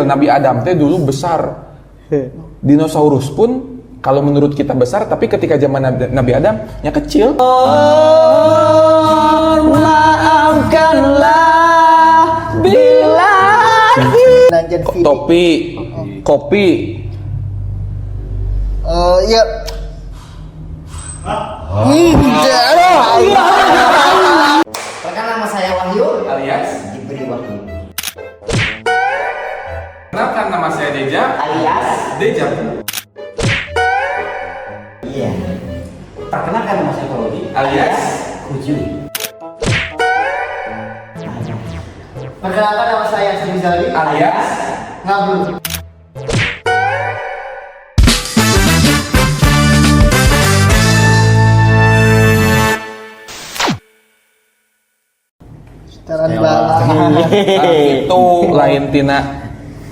Nabi Adam teh dulu besar. Dinosaurus pun kalau menurut kita besar, tapi ketika zaman Nabi Adam nya kecil. Maafkanlah bila kopi. Ya. Perkenalkan nama saya Wahyu alias diberi Wahyu. Kenalkan nama saya Deja Alias Deja. Iya. Perkenalkan nama saya Rodi Alias Kuju. Perkenalkan nama saya Rizali alias Ngablu. itu lain tina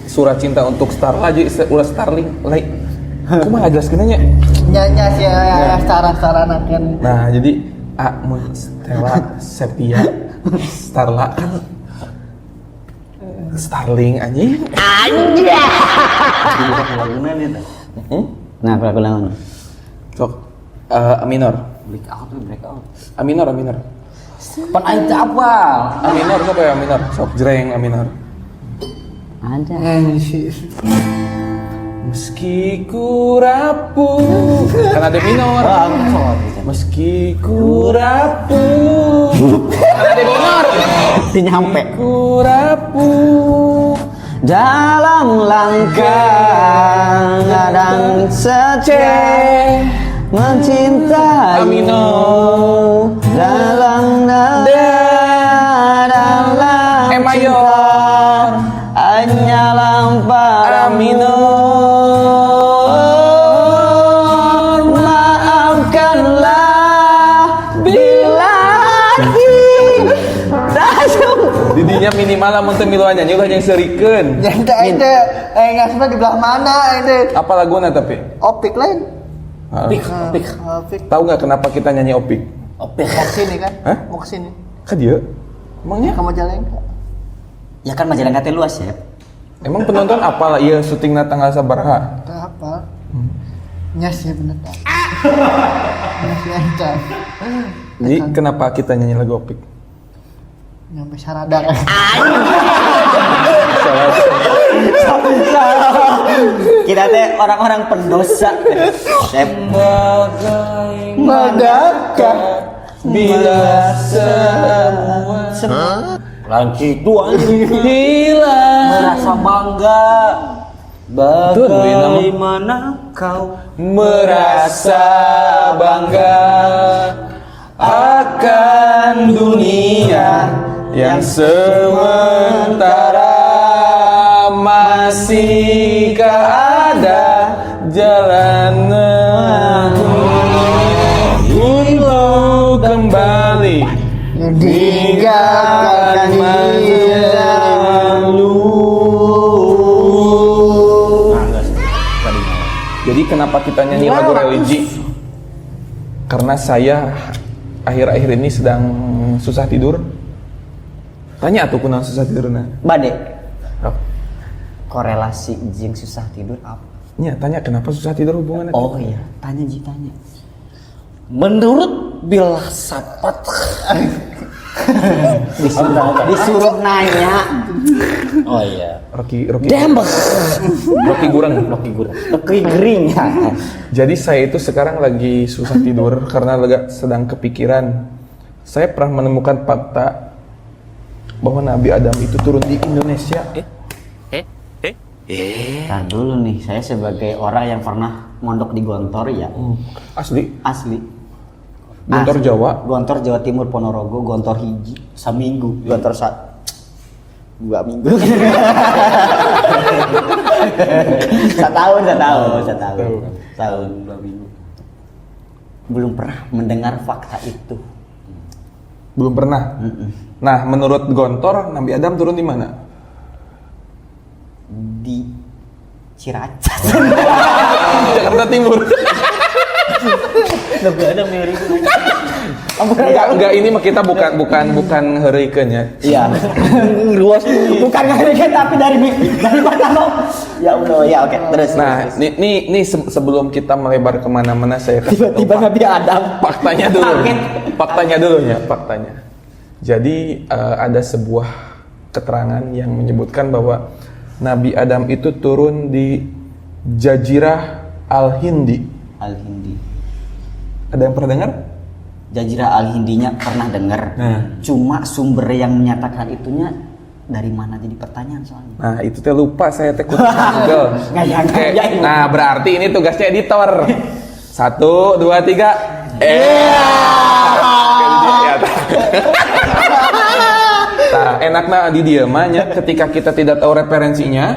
surat cinta untuk Starla jadi ulah Starling lain. Aku mah jelaskeun nya. Nya sih ya cara-caranakeun. Nah, jadi mun Stella Sepia Starla kan Starling anjing. Laguna nih tah. Nah, lagu lagu. Sok A minor. Breakout. A minor. Pan aing teh apal. A minor apa ya A minor? Sok jreng A minor. Ada. Meski ku rapuh, kan ada minor. Meski ku rapuh, kan ada minor. Nyampe. Ku rapuh Dalam langkah kadang seceh mencintai A minor. dalam nada dalam E mayor. hanyalah para minor. Maafkanlah bila Didinya minimal lamun teu miluan nyanyi ulah jeung serikeun. Jadi ente ngasih di belah mana ente? Apa laguna tapi? Opik lain. Opik. Opik. Tahu nggak kenapa kita nyanyi opik? Opik. Mau kesini kan? Hah? Mau kesini. Kan dia? Emangnya? Kamu jalan enggak? Ya kan Majalengka teh luas ya. Emang penonton apa lah? Iya syutingna tanggal sabaraha? Enggak apa. Nyas ya bener. Nyas ya ente. Jadi kenapa kita nyanyi lagu opik? Nyampe sarada. Kita teh orang-orang pendosa. Madakah Bila semua Lanci itu anjing hilang merasa bangga. Bagaimana kau merasa bangga akan dunia yang sementara, masihkah ada jalan untuk kembali meninggalkan masa lalu. Jadi kenapa kita nyanyi lagu religi? Karena saya akhir-akhir ini sedang susah tidur. Tanya atuh kunaon susah tidurna? Bade korelasi jeung susah tidur apa? Nya, tanya kenapa susah tidur hubungannya? Oh iya, tanya menurut Bill Sapat disuruh nanya. Oh iya. Rocky Dembek. Rocky Gurang. Rocky Gering. Jadi saya itu sekarang lagi susah tidur karena sedang kepikiran. Saya pernah menemukan fakta bahwa Nabi Adam itu turun di Indonesia. Tar dulu nih, saya sebagai orang yang pernah mondok di Gontor ya. Asli? Gontor Asli. Jawa? Gontor Jawa Timur Ponorogo, Gontor hiji, saminggu, Gontor 2 minggu. Setahun 2 minggu. Belum pernah mendengar fakta itu. Belum pernah. Nah, menurut Gontor, Nabi Adam turun di mana? Di Ciracas. Jakarta Timur. Nabi Adam yang ribu. Enggak, ini mah kita bukan heureukeun ya. Iya. Luas. Bukan ngarikan tapi dari mata lo. Ya Allah, ya oke. Terus. Nah, ini sebelum kita melebar kemana-mana saya kasih tahu tiba-tiba Nabi Adam. faktanya dulu ya. Jadi ada sebuah keterangan yang menyebutkan bahwa Nabi Adam itu turun di Jazirah Al-Hindi. Al-Hindi. Ada yang pernah dengar? Jazirah Al-Hindinya pernah dengar. Cuma sumber yang menyatakan itunya dari mana jadi pertanyaan soalnya. Nah, itu teh lupa saya teh Google. Nah, berarti ini tugasnya editor. 1, 2, 3. Nah, enaknya di dia mah nya ketika kita tidak tahu referensinya,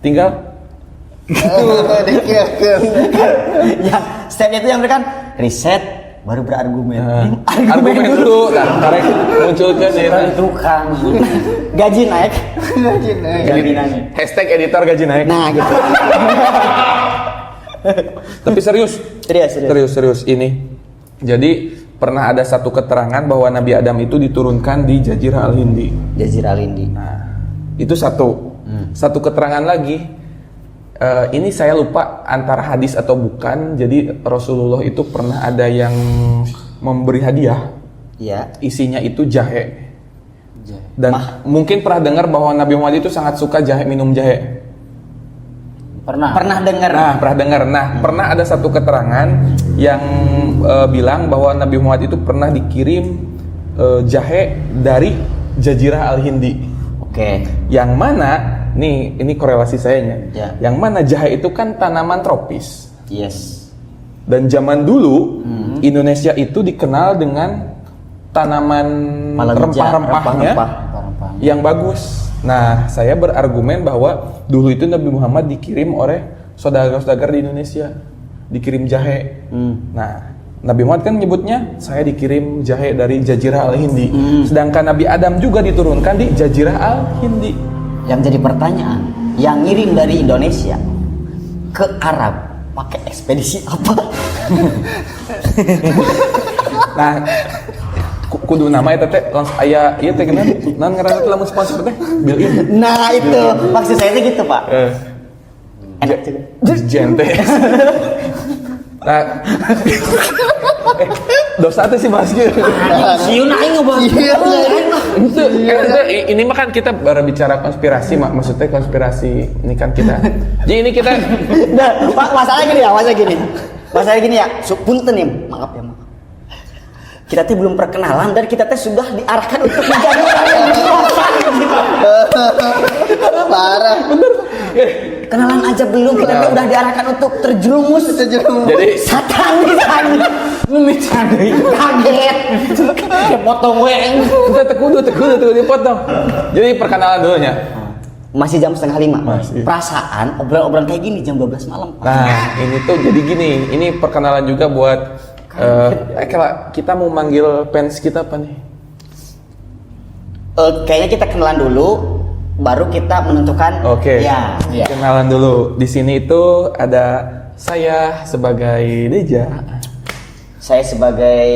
tinggal yang step itu yang berikan riset baru berargumen. Argumen dulu, karek munculkan ya. Tukang gaji naik. Hashtag editor gaji naik. Nah, gitu. Tapi serius ini. Jadi pernah ada satu keterangan bahwa Nabi Adam itu diturunkan di Jazirah Al-Hindi. Jazirah Al-Hindi. Nah, itu satu. Satu keterangan lagi. Ini saya lupa antara hadis atau bukan. Jadi Rasulullah itu pernah ada yang memberi hadiah. Iya. Isinya itu jahe. Dan mungkin pernah dengar bahwa Nabi Muhammad itu sangat suka minum jahe. Pernah dengar. Pernah ada satu keterangan yang bilang bahwa Nabi Muhammad itu pernah dikirim jahe dari Jazirah Al-Hindi. Oke. Yang mana ini korelasi sayanya. Ya. Yang mana jahe itu kan tanaman tropis. Yes. Dan zaman dulu Indonesia itu dikenal dengan tanaman rempah-rempahnya yang bagus. Nah, saya berargumen bahwa dulu itu Nabi Muhammad dikirim oleh saudagar-saudagar di Indonesia, dikirim jahe. Nah, Nabi Muhammad kan menyebutnya saya dikirim jahe dari Jazirah Al-Hindi. Sedangkan Nabi Adam juga diturunkan di Jazirah Al-Hindi. Yang jadi pertanyaan, yang ngirim dari Indonesia ke Arab pakai ekspedisi apa? Nah, kudu nama eta teh langsung aya ieu teh geunan naon ngaranna teh lamun sponsor teh Bill in. Nah, itu maksud saya teh gitu, Pak. Enak juga. Jente. Nah, dosa teh sih bahas gitu. Sieun aing ngebahas. Ini mah kan kita baru bicara konspirasi, maksudnya konspirasi ini kan kita. Jadi ini kita. Nah, Pak, masalah gini ya. Punten ya, maaf. Kita teh belum perkenalan dan kita teh sudah diarahkan untuk menjadi orang yang berkuasa gitu. Parah. Bener. Kenalan aja belum, kita teh udah diarahkan untuk terjerumus. Jadi satanis anjing. Memican kaget. Kayak potong weng. Kita tekudu dipotong. Jadi perkenalan dulunya. Masih jam 4:30. Masih. Perasaan obrolan kayak gini jam 12 malam. Nah, ini tuh jadi gini. Ini perkenalan juga buat kita mau manggil fans kita apa nih? Kayaknya kita kenalan dulu, baru kita menentukan. Oke. Ya. Kenalan dulu. Di sini itu ada saya sebagai Deja. Saya sebagai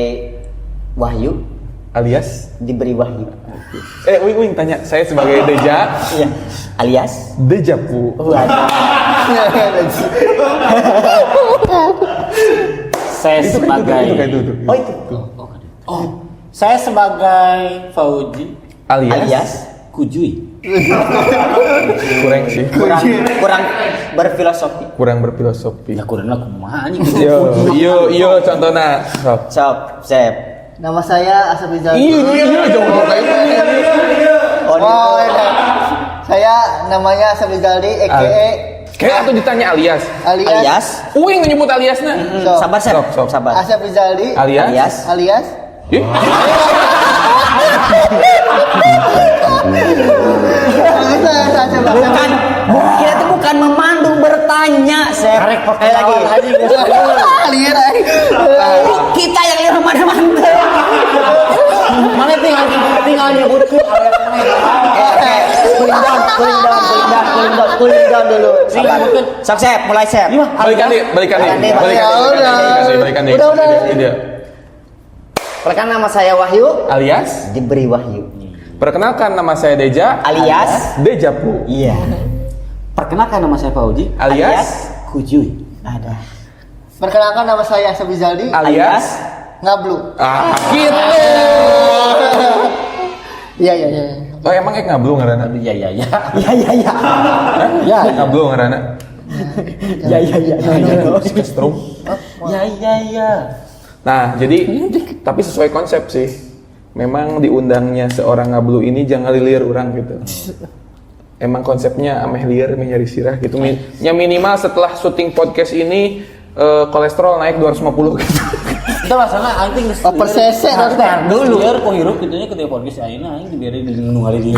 Wahyu, alias diberi Wahyu. Wing tanya. Saya sebagai Deja. Iya. Alias Dejapu. Saya sebagai itu. Oh itu. saya sebagai Fauji Alias Kujui. kurang sih. Kurang berfilosofi. Kurang berfilosofi. Ya kurang aku kumaha anjing. Yo contohnya. Sok, Sep. Nama saya Asep Rizal. Iya, jangan kayak gitu. Oh, iya. Saya namanya Asep Rizaldi, a.k.a. Kayak atau ditanya alias. Alias. Uing nyebut aliasnya. Sabar, Sep. Sok. Sabar. Asep Rizaldi. Alias. Ih. Bukan, kita tuh bukan memandu, bertanya, Sep. Lagi. Kalian Kita yang lihat mana-mana. Mana tinggal nyebutkeun alias mana. Cooling down dulu. Sok Sep, mulai Sep. Balikan deh. Udah. Perkenalkan nama saya Wahyu Alias diberi Wahyu. perkenalkan nama saya Deja Alias Dejapu. Iya. Perkenalkan nama saya Fauji Alias Kujuy. Ada. Perkenalkan nama saya Sabizaldi alias Ngablu. gitu. Iya. Oh emang ngablu ngaranna? Iya. Iya. Ya. Ngablu ngaranna. Iya. Strum. Iya. Nah, jadi tapi sesuai konsep sih. Memang diundangnya seorang ngablu ini jangan lilir orang gitu. Emang konsepnya ameh liar, ameh nyari sirah gitu. Ya minimal setelah syuting podcast ini kolesterol naik 250 gitu. Itu masalah anjing geus. Over cc Dulu lieur ku hirup kitu nya ketika podcast ayeuna aing dibere di nungali di.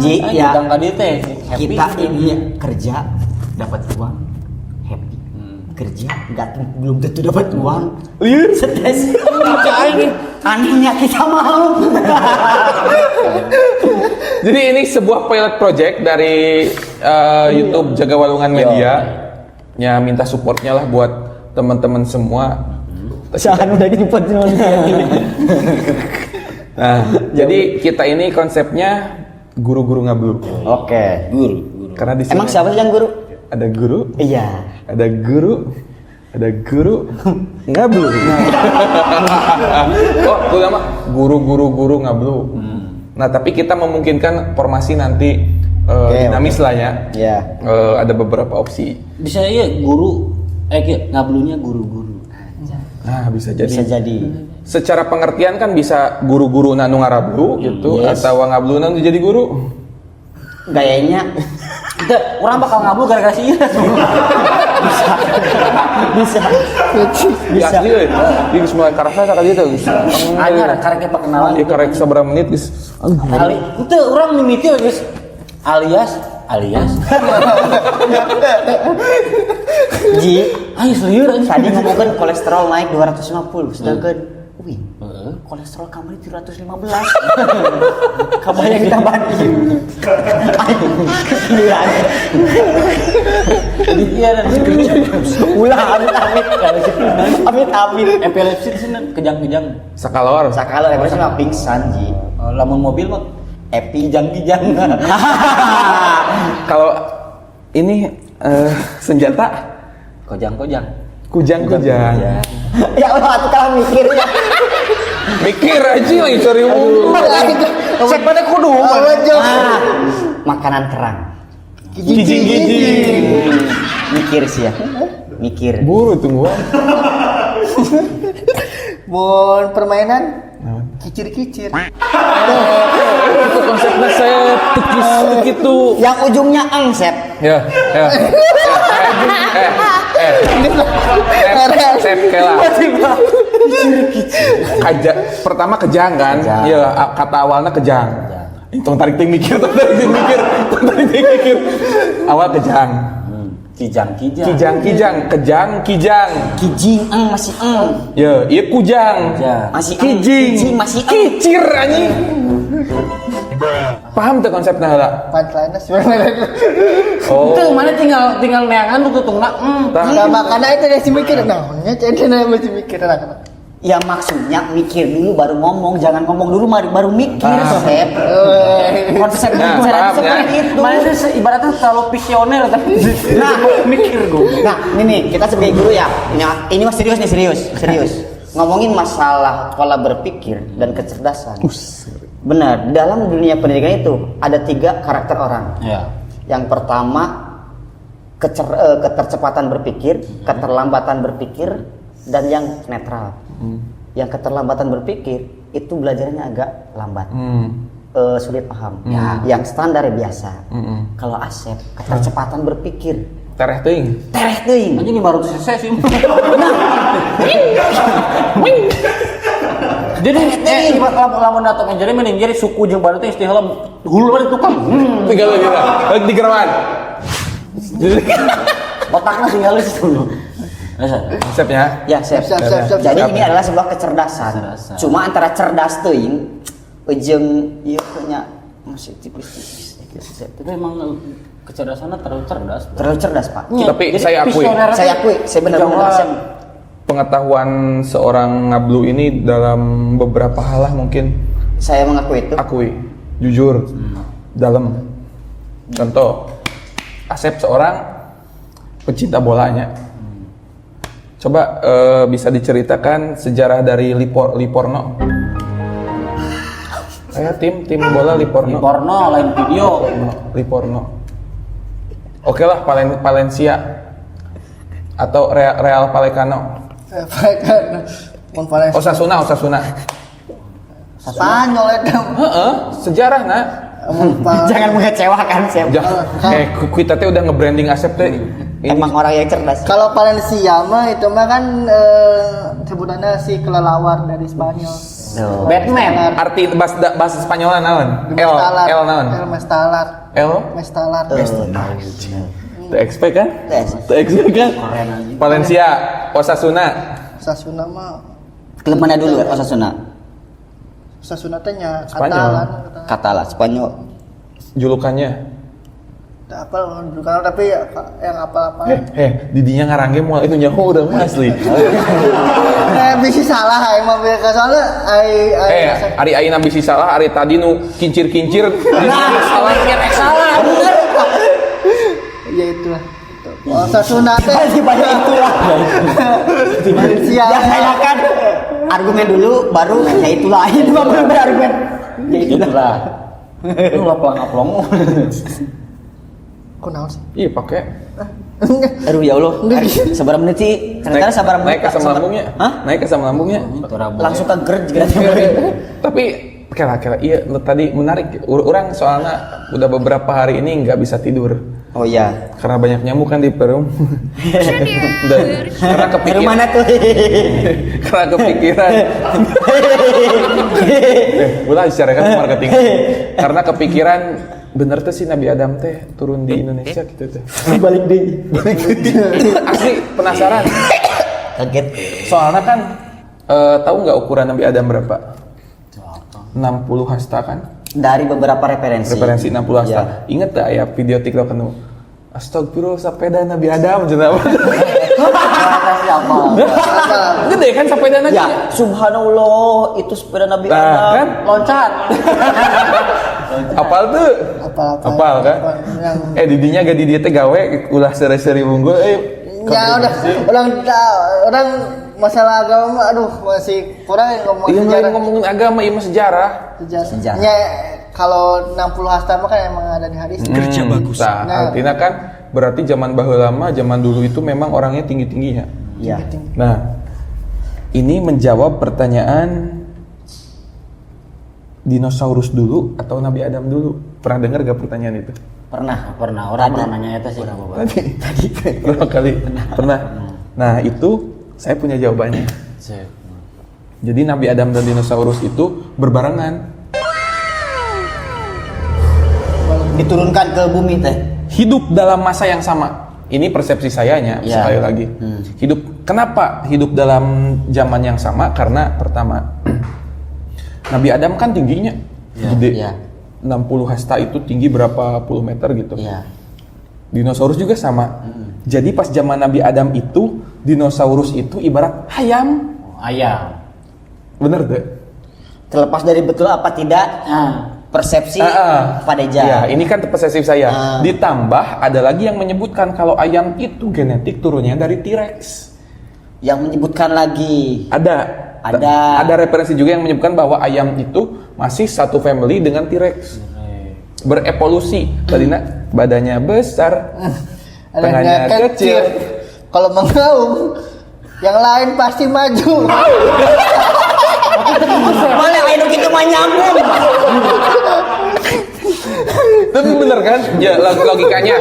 Ji, ya. Udang ka dieu teh. Kita ini kerja dapat uang happy. Kerja belum tentu dapat uang. Liar. Stres. Anehnya kita mau. Jadi ini sebuah pilot project dari YouTube Jaga Walungan Media. Ya minta supportnya lah buat teman-teman semua. Jangan udah di Nah, jadi kita ini konsepnya guru-guru ngablu. Oke. Guru. Karena di sini Emang siapa sih yang guru? ada guru, Iya. ada guru ngablu. Oh, itu nama guru ngablu. Nah, tapi kita memungkinkan formasi nanti dinamis lah ya. Iya. Ada beberapa opsi. Bisa iya guru ngablunya guru-guru. Nah, bisa jadi. Bisa jadi. Secara pengertian kan bisa guru-guru nanu ngarablu gitu, Yes. atau ngablu nanu jadi guru. Gayanya Kita orang bakal ngablu gara-gara si Ira. bisa. Ya asli euy. Di geus mulai karasa sakali teh geus. Anyar karek perkenalan. Ieu karek sabaraha menit geus. Ali, itu orang mimiti guys. Alias. Ji, Ayo lieur tadi ngomongin kolesterol naik 250, sedangkan wih, kolesterol kamu 315. Kabarnya kita banding. Iya dan Ulah amit. epilepsi di sini kejang-kejang. Sakalor. Sakalo ya mah pingsan Ji. Lamun mobil mah Epi kejang-kejang. Kalau ini senjata Kojang-kojang. kujang. Ya Allah, atuh kalau mikir ya. Mikir aja lagi cari umum. Cek pada kudu. Makanan kerang. Gijing. Mikir sih ya. Mikir. Buru tunggu. Mun permainan kicir-kicir. Itu konsepnya saya tekis begitu. Yang ujungnya angsep. Ya. Sep kela. Pertama kejang kan? Iya, kata awalnya kejang. Tong tarik ting mikir. Awal kejang. Kijang. Kejang. Kijing masih Ya, iya kujang. masih Kijing. masih Kicir anjing. Paham tuh konsepnya lah. Punchline sebenarnya. Oh. Itu mana tinggal neangan lu tutungna. Nah, makanya itu dia mikir. Nah, cendena masih mikir lah. ya maksudnya mikir dulu baru ngomong, jangan ngomong dulu baru mikir. Sep. Konsep Nah, bicara paham, seperti ya? itu. Mana itu ibaratnya terlalu visioner tapi mikir gue. Nah, ini kita sebagai guru ya. Ini mas serius. Ngomongin masalah pola berpikir dan kecerdasan. Benar, dalam dunia pendidikan itu ada 3 karakter orang. Ya. Yang pertama ketercepatan berpikir, keterlambatan berpikir, dan yang netral. Yang keterlambatan berpikir itu belajarnya agak lambat, sulit paham. Yang standar biasa. Kalau Asep ketercepatan berpikir, Tereh teuing. Anjing baru selesai sih. Jadi lamun datang jadi manajer suku jeung baru teh istilah hulu baru tukang. Tinggal lagi digerawan. Otaknya tinggal di situ. Konsepnya. Ya, siap. Siap. Jadi ini adalah sebuah kecerdasan. Cuma antara cerdas teuing jeung ieu nya masih tipis-tipis. Tapi emang kecerdasannya terlalu cerdas. Terlalu cerdas, Pak. Tapi saya akui. Saya benar-benar Bahwa pengetahuan seorang Ngablu ini dalam beberapa hal lah mungkin saya mengakui itu. akui, jujur, dalam. Contoh, Asep seorang pecinta bolanya. Coba bisa diceritakan sejarah dari Liporno. Saya tim bola Liporno. Porno lain video. Liporno. Oke lah, Valencia atau Real Vallecano. Osasuna. Spanyol itu. Sejarah nak. Jangan mengecewakan siap. Kita teh udah nge-branding Asep teh. Emang orang yang cerdas. Kalau Valencia mah itu mah kan sebutannya si kelelawar dari Spanyol. Batman. Arti bahasa Spanyolnya naon? El naon? El Mestalar. Mestalar. Teu expect kan? Valencia, Osasuna. Osasuna mah Klub mana dulu Osasuna? Osasuna teh nya Spanyol. Katalan, Spanyol. Julukannya. Tak apa bukan tapi yang apa-apa. Didinya ngarangge moal itu nyaho udah mah asli. Bisa salah emang biasa soalnya Ari ayeuna bisi salah, ari tadi nu kincir-kincir. Salah. Bener. Ya itulah. Osasuna teh Banyak itulah. Valencia. Biasanya kan argumen dulu baru ya itulah. Itu mah bener argumen. Ya itulah. Lu laplang-aplong. Kok naon sih? Iya pakai. Aduh ya Allah. Seberapa menit sih? Ternyata seberapa menit? Naik ke asam lambungnya. Hah? Naik ke asam lambungnya. Langsung ke GERD juga. Tapi kira-kira iya tadi menarik. Orang soalnya udah beberapa hari ini nggak bisa tidur. Oh iya. Karena banyak nyamuk kan di perum. Dan karena kepikiran. Rumah mana tuh? Karena kepikiran. Ulah bicarakan marketing. Karena kepikiran bener tuh si Nabi Adam teh turun di Indonesia gitu teh. Balik deh. Asli penasaran. Kaget. Soalnya kan tahu nggak ukuran Nabi Adam berapa? 60 hasta kan? Dari beberapa referensi. Referensi 60 hasta. Ya. Ingat gak ya video TikTok anu? Astagfirullah sepeda Nabi Adam cenah. Siapa? Gede kan sepeda Nabi. Ya, subhanallah itu sepeda Nabi Nah, Adam. kan? Loncat. Apal tuh? Apa-apa. Apal kan? Yang Didinya gak di dia teh gawe ulah seri-seri unggul ya orang masalah agama aduh masih kurang yang ngomong Iya sejarah. ngomongin agama, iya mah sejarah. Sejarah. Ya, kalau 60 hasta mah kan emang ada di hadis. Kerja bagus. Nah. Artinya kan berarti zaman baheula lama, zaman dulu itu memang orangnya tinggi-tingginya. Iya. Nah, ini menjawab pertanyaan dinosaurus dulu atau Nabi Adam dulu. Pernah dengar gak pertanyaan itu? Pernah. Orang pernah nanya itu sih. Tadi berapa kali? Pernah. Nah, itu saya punya jawabannya. Jadi Nabi Adam dan dinosaurus itu berbarengan. Diturunkan ke bumi teh. Hidup dalam masa yang sama. Ini persepsi sayanya Ya. sekali lagi. Kenapa hidup dalam zaman yang sama? Karena pertama Nabi Adam kan tingginya gede. Ya. 60 hasta itu tinggi berapa puluh meter gitu. Iya. Dinosaurus juga sama. Jadi pas zaman Nabi Adam itu dinosaurus itu ibarat ayam. Ayam. Bener tuh? Terlepas dari betul apa tidak, persepsi Pak Deja. Ya, ini kan persepsi saya. Ditambah ada lagi yang menyebutkan kalau ayam itu genetik turunnya dari T-Rex. Yang menyebutkan lagi Ada referensi juga yang menyebutkan bahwa ayam itu masih satu family dengan T-Rex. Berevolusi. Tadinya badannya besar, tengahnya kecil. Kalau mengaum, yang lain pasti maju. Boleh ayo kita mah nyambung. Tapi bener kan? Ya logikanya.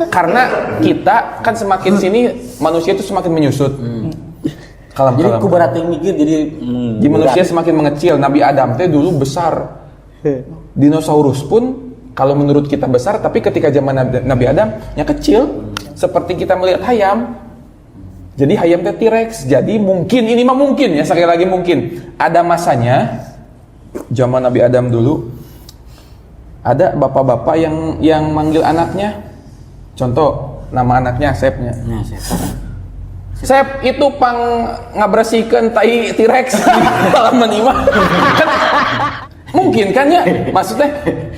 Karena kita kan semakin sini manusia itu semakin menyusut. Jadi ku berarti mikir jadi manusia semakin mengecil. Nabi Adam teh dulu besar. Dinosaurus pun kalau menurut kita besar, tapi ketika zaman Nabi Adam nya kecil. Seperti kita melihat ayam. Jadi hayam teh T-Rex. Jadi mungkin ini mah mungkin ya, sekali lagi mungkin ada masanya zaman Nabi Adam dulu ada bapak-bapak yang manggil anaknya. Contoh nama anaknya Sepnya. Nah, Sep itu pang ngabersihkeun tai T-Rex di halaman imah. Mungkin kan ya, maksudnya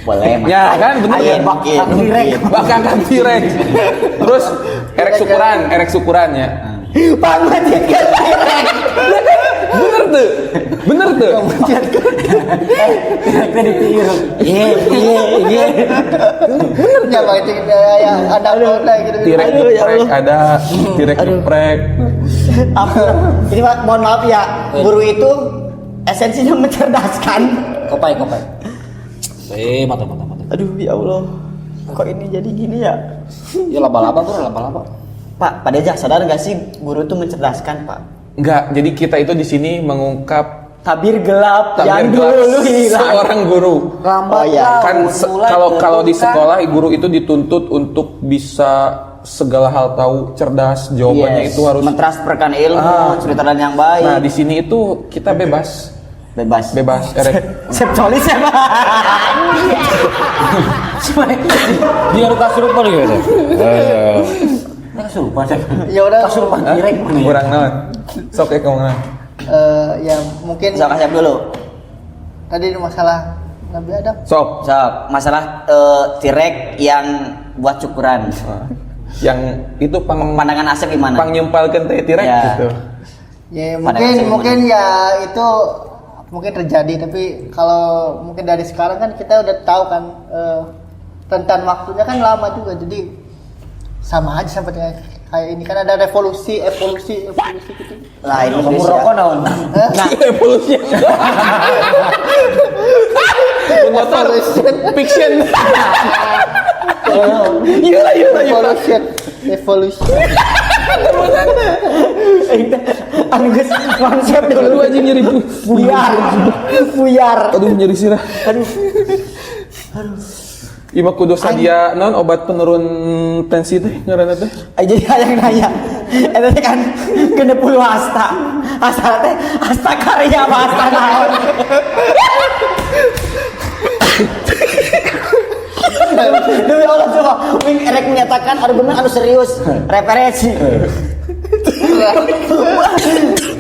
Boleh. ya kan bener Ayo, kan? bakal T-Rex. Bakal kan T-Rex. Terus erek syukuran ya. Pangmajit kan T-Rex. Bener tuh. T-Rexnya ditiru. Iya. Ya Bang, itu yang ada kota gitu. T-Rex Aduh, ya geprek Allah. ada, T-Rex geprek. Ini Pak, mohon maaf ya, guru itu esensinya mencerdaskan. Kopai. Mata. Aduh ya Allah, kok ini jadi gini ya? Ya laba-laba bro, laba-laba. Pak Deja, sadar nggak sih guru itu mencerdaskan Pak? Enggak, jadi kita itu di sini mengungkap Tabir gelap yang gelap dulu hilang. seorang guru. Oh iya. Kan kalau di sekolah guru itu dituntut untuk bisa segala hal tahu, cerdas, jawabannya itu harus mentransferkan ilmu, cerita dan yang baik. Nah, di sini itu kita bebas. Bebas. Erek. Septolis ya Pak. Dia ada kasurupan gitu. Ini kasurupan saya. Ya udah. Kasurupan Hah? T-Rex mana ya? Kurang naon. Sok ya kamu. Ya mungkin Sok kasih dulu. tadi masalah Nabi Adam. Sok. Masalah T-Rex yang buat cukuran. Yang itu Pandangan Asep gimana? pang nyempalkeun teh T-Rex Ya. gitu. Ya Pandangan saya mungkin ya itu mungkin terjadi, tapi kalau mungkin dari sekarang kan kita udah tahu kan rentan waktunya kan lama juga, jadi sama aja sampai kayak ini kan ada evolusi gitu. Lah ini Kamu Indonesia. rokok naon? Nah, Evolusi. Motor fiction. Iya. Evolusi. Anggus konsep Aduh dulu. anjing nyeri Buyar. Aduh nyeri sirah. Aduh. Ima kudu sadia non obat penurun tensi teh ngaranna teh. Jadi yang nanya, itu teh kan kena puluh hasta. Hasta teh hasta karya apa hasta naon. Demi Allah coba, Wing Erek menyatakan argumen anu serius, referensi.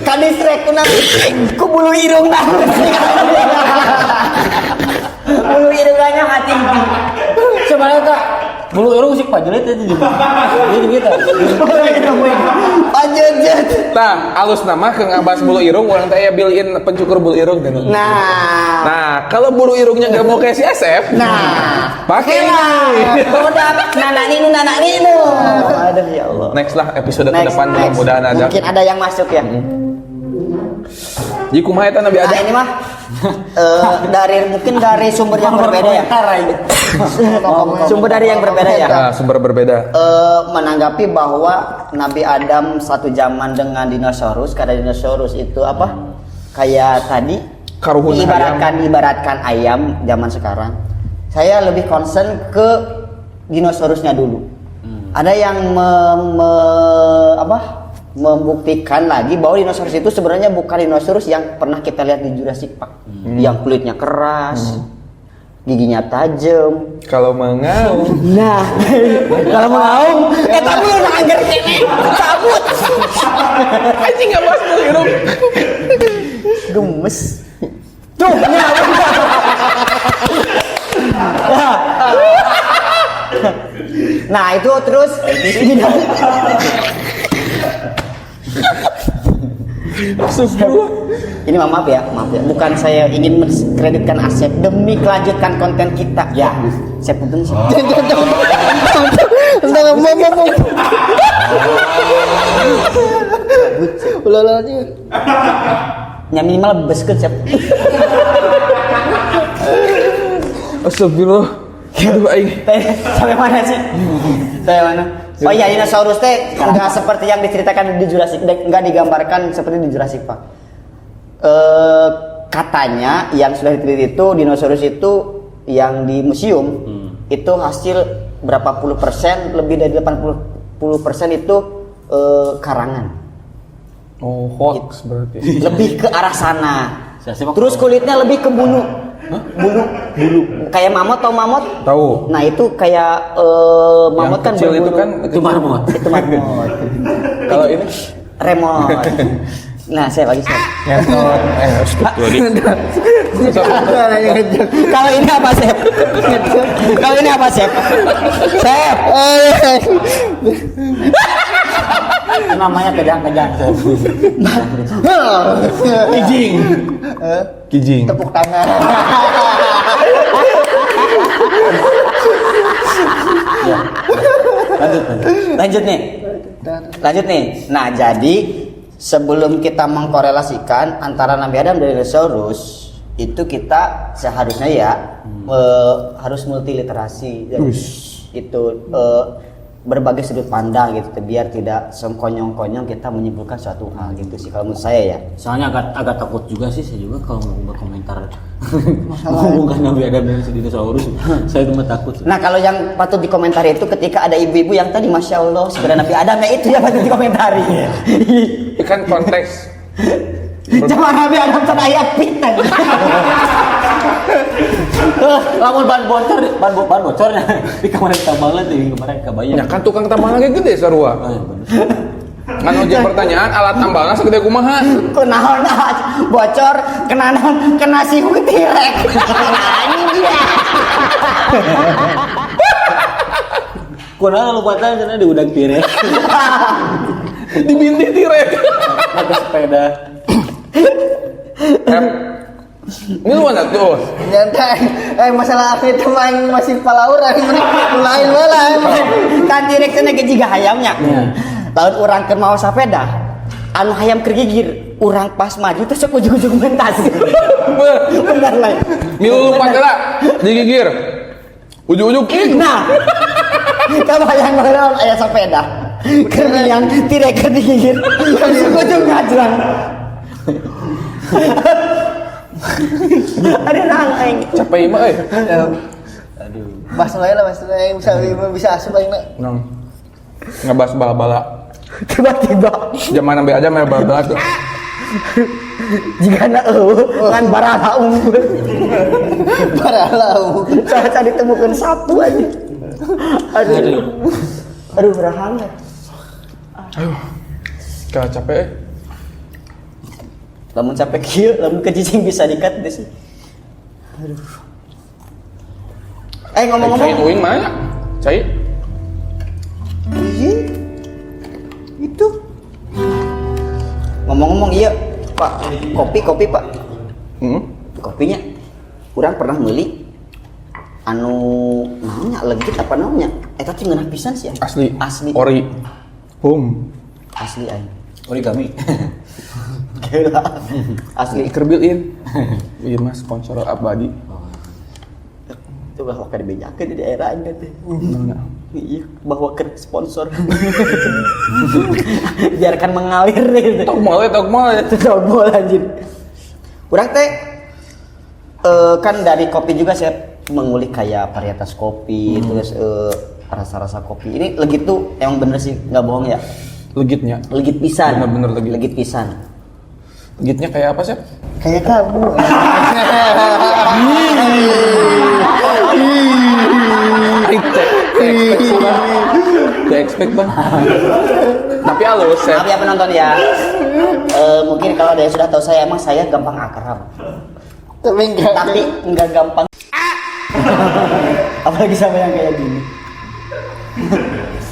Kadisrek ku bulu irung nah. Bulu irungnya hati. Sebenarnya tak bulu irung sih pajelit aja gitu. Jadi gitu. Pajejet. Tah, alus nama ke ngabas bulu irung urang teh aya built-in pencukur bulu irung teh. Nah, kalau bulu irungnya enggak mau kayak si SF, pakai ini. Produk nana ninu. Aduh ya Allah. Next lah episode ke depan mudah-mudahan ada. Mungkin ada yang masuk ya. Jadi kumaha eta Nabi Nah Adam? ini mah dari sumber yang berbeda ya. Sumber dari yang berbeda ya. Nah, sumber berbeda. Menanggapi bahwa Nabi Adam satu zaman dengan dinosaurus, karena dinosaurus itu apa? Kayak tadi Karuhun ibaratkan ayam zaman sekarang. Saya lebih concern ke dinosaurusnya dulu. Ada yang membuktikan lagi bahwa dinosaurus itu sebenarnya bukan dinosaurus yang pernah kita lihat di Jurassic Park, yang kulitnya keras, giginya tajam. Kalau mengaum, Nah, kalau mengaum, tapi udah angger kene, cabut. anjing enggak bahas bulu irung. Gemes. Tuh, nah itu terus ini maaf ya, bukan saya ingin mengkreditkan Asep demi kelanjutkan konten kita ya. Saya pun sih. Ulah dia. Ya minimal besket Sep. Astagfirullah. Aduh aing. Sampai mana sih? Sampai mana? Oh iya, dinosaurus teh nggak seperti yang diceritakan di Jurassic, nggak digambarkan seperti di Jurassic Park. Katanya yang sudah diteliti itu dinosaurus itu yang di museum itu hasil berapa puluh persen, lebih dari 80% itu karangan. Oh, hoax berarti. Lebih ke arah sana. Siapa- Terus kulitnya lebih ke bulu. Bulu. Kayak mamut, tau mamut? Tahu. Nah, itu kayak mamut Yang kan kecil itu berbulu. kan Itu marmot. Itu mamut. Kalau ini Remote. Nah, saya bagi saya. ngetot. Kalau ini apa, Sep? Kalau ini apa, Sep? Sep. Itu namanya kejang-kejang. Kijing. Kijing. Tepuk tangan. Lanjut nih. Lanjut nih. Nah, jadi sebelum kita mengkorelasikan antara Nabi Adam dan dinosaurus, itu kita seharusnya ya harus multiliterasi dan itu berbagai sudut pandang gitu biar tidak sekonyong-konyong kita menyimpulkan suatu hal gitu sih kalau menurut saya ya. Soalnya agak takut juga sih saya juga kalau mau berkomentar ngomongkan Nabi Adam dan dinosaurus. Saya cuma takut. Nah, kalau yang patut dikomentari itu ketika ada ibu-ibu yang tadi Masya Allah sebenarnya Nabi Adam, ya itu yang patut dikomentari. Kan konteks. Cuma Nabi Adam kan ayat pitan. Lamun ban bocornya di kamar tambalan di kemarin kebayang. Ya kan tukang tambang lagi gede sarua. Kan ojek pertanyaan alat tambangnya segede kumaha? Kunaon bocor kena naon kena si tirek. Kunaon lu patah cenah di udang tirek. Dibinti tirek. Pakai sepeda. Ini lu mana tuh? Nyantai. Masalah aku itu main masih palauran mulai malah. Kan tirek cenah ge jiga hayamnya. Laut urang keur maos sapeda. Anu hayam keur gigir, urang pas maju terus ujug-ujug mentas. Bener lah. Milu lupa kala digigir. Ujug-ujug kick. Nah. Kamu hayang naon aya sapeda. Keur yang tirek keur digigir. Ujug-ujug ngajrang. Ada nang aing. Capek mah euy. Mas lain lah, mas lain bisa asup aing. Nang. Ngebahas bala-bala. Tiba-tiba Zaman Nabi Adam ya bala-bala tuh. jika na ngan barala unggul. Paralau. Saya ditemukan satu aja. Aduh berahang. Ayo. Kala capek. Lamun capek kieu, lamun kecicing bisa dikat deh sih. Aduh. Cai Ngomong-ngomong. uing mana? Cai. Iya. Itu. Ngomong-ngomong iya, Pak. Kopi Pak. Kopinya. Kurang pernah meuli anu namanya legit apa namanya? Eta teh ngeunah pisan sih. Asli. Ori. Boom. Asli aing. Origami. Gila. Asli. Kerbil in. Iya mas sponsor abadi. Itu bahwa kan dibejakeun di daerah aing teh. Nah. Iya, bawa ke sponsor. Biarkan mengalir gitu. Tok mal ya. Togol anjir. Urang teh kan dari kopi juga saya mengulik kayak varietas kopi, terus rasa-rasa kopi. Ini legit tuh emang bener sih, nggak bohong ya. Legitnya. Legit pisan. Bener-bener legit. Legit pisan. Legitnya kayak apa sih? Kayak kamu. Expect bang. Tapi halus ya. Maaf ya penonton ya. Mungkin kalau ada yang sudah tahu saya, emang saya gampang akrab. Tapi enggak gampang. Apalagi sama yang kayak gini.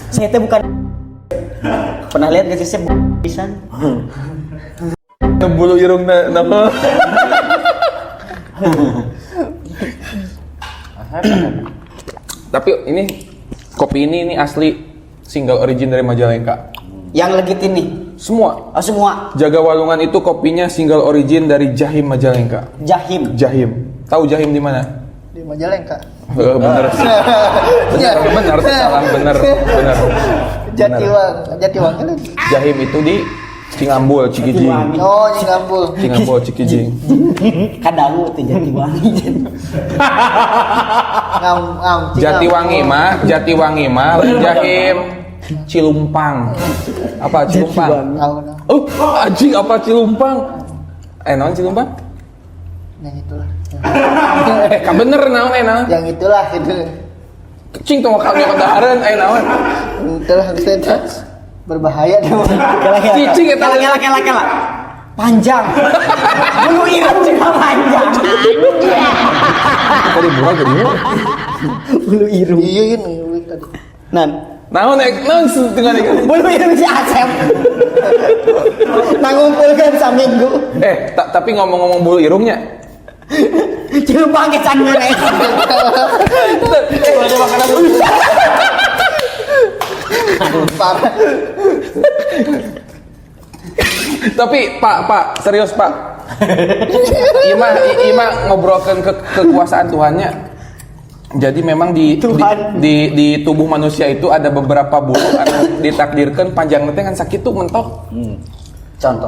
Saya teh bukan. Pernah lihat gak sih saya pisan? Bulu irung nama. Tapi ini kopi ini asli single origin dari Majalengka. Yang legit ini. Semua. Oh, semua. Jaga Walungan itu kopinya single origin dari Jahim Majalengka. Jahim. Tahu Jahim di mana? Di Majalengka. Bener. Bener. Salah bener. Jatiwang kan? Jahim itu di Cingambul, Cikijing. Oh, Cingambul. Cingambul, Cikijing. Kadangu tuh Jatiwangi. Ngam. Jatiwangi mah lain Jahim. Cilumpang. Apa Cilumpang? Tahu. Oh, anjing apa Cilumpang? Naon Cilumpang? Yang itulah. Ka bener naon naon? Yang itulah gitu. Cing tong kali kedahareun naon? Itulah kita berbahaya tuh. Cicing eta Kela. Panjang. Bulu irung juga panjang. tadi buah gede. Bulu irung. Iya ini tadi. Naon dengan Bulu irung si Asep. Nangumpulkan saminggu. Tapi ngomong-ngomong bulu irungnya. Cilumpang kecan mana itu? Ada makanan bulu. Parah. Tapi Pak, serius Pak. Ima ngobrolkan kekuasaan Tuhannya. Jadi memang di tubuh manusia itu ada beberapa bulu anu ditakdirkan panjang nanti kan sakit tuh mentok.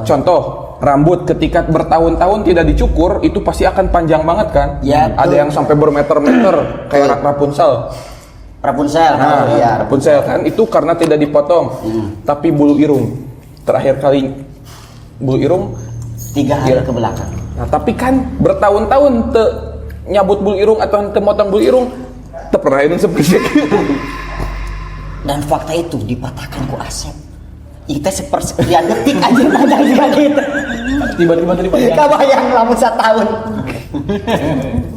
Contoh, rambut ketika bertahun-tahun tidak dicukur itu pasti akan panjang banget kan? Ya, ada yang sampai bermeter-meter kayak Rapunzel. Rapunzel kan itu karena tidak dipotong. Tapi bulu irung terakhir kali bulu irung 3 hari ke belakang. Nah, tapi kan bertahun-tahun nyabut bulu irung atau motong bulu irung pernah ini seperti Dan fakta itu dipatahkan ku Asep. Kita sepersekian detik aja panjang juga gitu. tiba-tiba Kabayang lamun 1 tahun.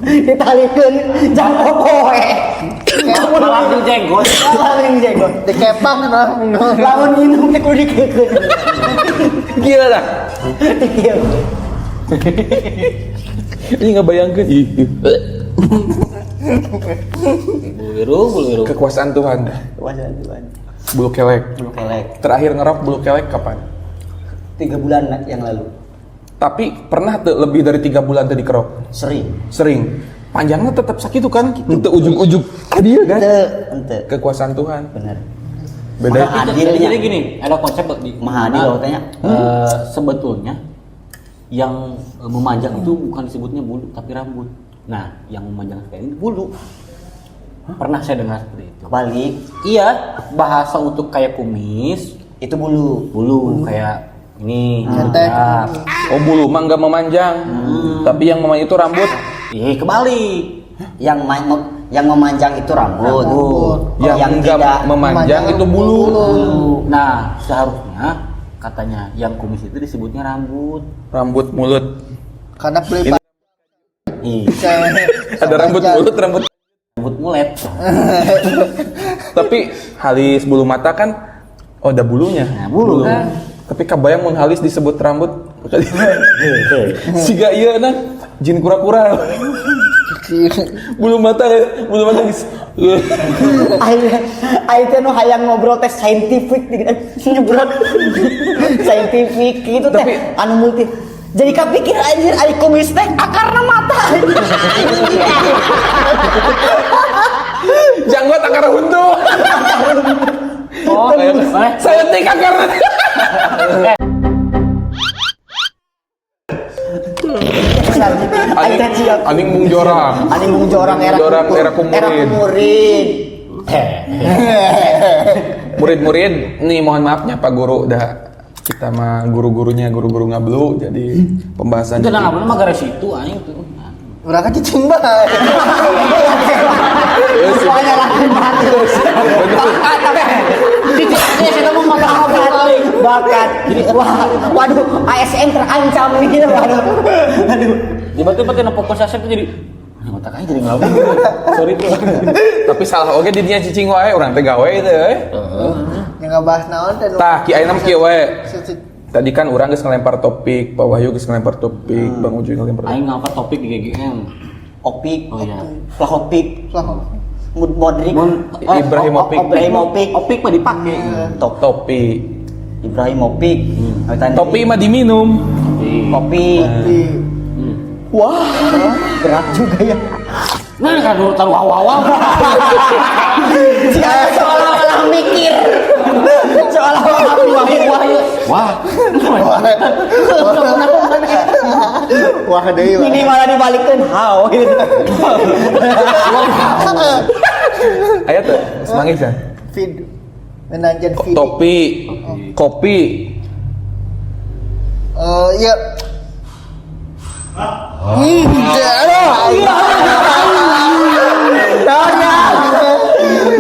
Ditalikeun jam opoe. Malam jenggot. Dikepang lah. Lamun minum teh kudu dikekeun. gila dah. Dikil. Ini nggak bayangkan Bulu irung. kekuasaan Tuhan. Wajan Tuhan. Bulu kelek. Bulu kelek. Terakhir ngerok bulu kelek kapan? 3 bulan yang lalu. Tapi pernah tuh lebih dari 3 bulan tadi kerok. Sering. Panjangnya tetap sakit tuh kan? Untuk ujung-ujung dia kan? Ente. Kekuasaan Tuhan. Bener. Beda. Maha adilnya. Jadi gini, ada konsep di Maha adil loh tanya. Sebetulnya yang memanjang itu bukan disebutnya bulu tapi rambut. Nah, yang memanjang sekali ini bulu. Pernah saya dengar seperti itu. Balik Iya, bahasa untuk kayak kumis, itu bulu. kayak ini. Cetek. Ya. Oh bulu mah nggak memanjang. Tapi yang memanjang itu rambut. Kebalik. Yang memanjang itu rambut. Yang nggak memanjang itu bulu. Nah, seharusnya katanya yang kumis itu disebutnya rambut. Rambut mulut. Karena beli Ada rambut mulut, rambut. Rambut mulet. Tapi halis bulu mata kan ada bulunya. Nah, bulu. Tapi kabayang mun halis disebut rambut. Siga ieu nah jin kura-kura. bulu mata geus. Aing teh nu hayang ngobrol teh scientific nyebrot. Scientific gitu teh anu multi. Jadi kapikir anjir ari kumis teh akarna mata. Janggot akar huntu. Saya tik akar. Aning mung jorang era kumurid. Murid-murid nih mohon maafnya Pak Guru kita mah guru-guru ngablu jadi pembahasan Itu nggak boleh mah gara situ anjing tuh. Urang kan cicing bae. Soalnya langsung batu. Cicingnya saya mau bakat. Waduh, ASN terancam gitu. Waduh. Tiba-tiba tina fokus Asep jadi otak aja jadi ngabung. Sorry tuh. tapi salah oge di dinya cicing wae urang teh gawe teh Yang ngebahas naon teh. tah ki ayeuna kieu wae tadi kan urang geus ngelempar topik Pak Wahyu geus ngelempar topik Bang Ucuy ngelempar topik Aing ngangkat topik di GGM. Opik. Oh iya. Flahopik. Modric. Ibrahimovic. Opik mah dipake. topi Ibrahimovic. topi mah diminum Kopi. Wah, berat juga ya. Nah, kan dulu taruh wow. Seolah-olah mikir. Seolah-olah Wah deui. ini malah dibalikkan how gitu. aya teh semangis kan Feed. Menajan Vidi. Topi. Kopi. Iya.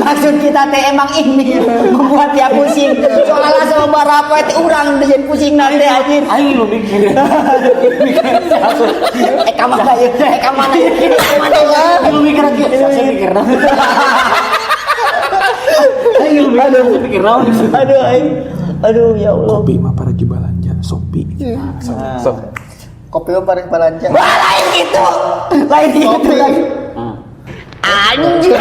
Maksud kita teh emang ini membuat dia pusing. Soalnya sama berapa itu orang udah jadi pusing nanti anjir. Aing lu mikir. Kamana ya? Kamana ya? Lu mikir lagi. Saya mikir. Aing lu mikir naon? Aduh ya Allah. Kopi mah para belanja. Sopi. Sok. Kopi mah paling balanja. Lain gitu. Lain gitu lagi. Anjir.